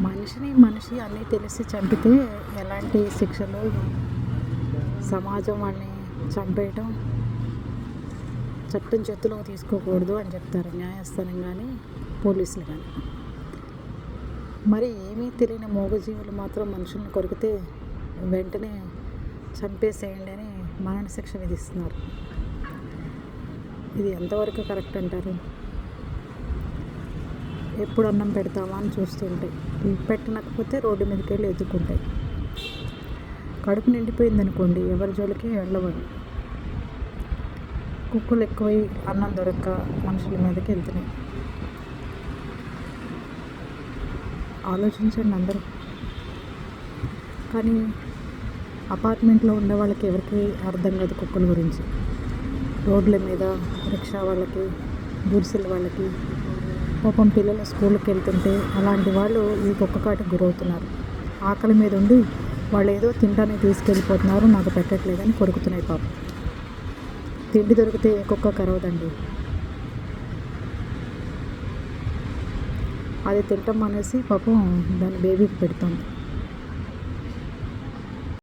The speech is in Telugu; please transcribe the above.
మనిషిని మనిషి అన్నీ తెలిసి చంపితే ఎలాంటి శిక్షలు, సమాజం వాడిని చంపేయటం చట్టం చేతిలోకి తీసుకోకూడదు అని చెప్తారు న్యాయస్థానం కానీ పోలీసులు కానీ. మరి ఏమీ తెలియని మూగజీవులు మాత్రం మనుషుల్ని కొరికితే వెంటనే చంపేసేయండి అని మరణ శిక్ష విధిస్తున్నారు. ఇది ఎంతవరకు కరెక్ట్ అంటారు? ఎప్పుడు అన్నం పెడతామా అని చూస్తుంటాయి, పెట్టనకపోతే రోడ్డు మీదకి వెళ్ళి ఎత్తుకుంటాయి. కడుపు నిండిపోయిందనుకోండి ఎవరి జోలికి వెళ్ళవని. కుక్కలు ఎక్కువై అన్నం దొరక్క మనుషుల మీదకి వెళ్తున్నాయి. ఆలోచించండి అందరూ. కానీ అపార్ట్మెంట్లో ఉండే వాళ్ళకి ఎవరికి అర్థం కాదు కుక్కల గురించి. రోడ్ల మీద రిక్షా వాళ్ళకి, గుడిసెల వాళ్ళకి, పాపం పిల్లలు స్కూల్కి వెళ్తుంటే అలాంటి వాళ్ళు ఈ కుక్క కాటుకు గురవుతున్నారు. ఆకలి మీద ఉండి వాళ్ళు ఏదో తినడానికి తీసుకెళ్ళిపోతున్నారు, నాకు పెట్టట్లేదని కొరుకుతున్నాయి పాపం. తిండి దొరికితే ఏ కుక్క కరవదండి. అది తింటాం అనేసి పాపం దాని బేబీకి పెడుతుంది.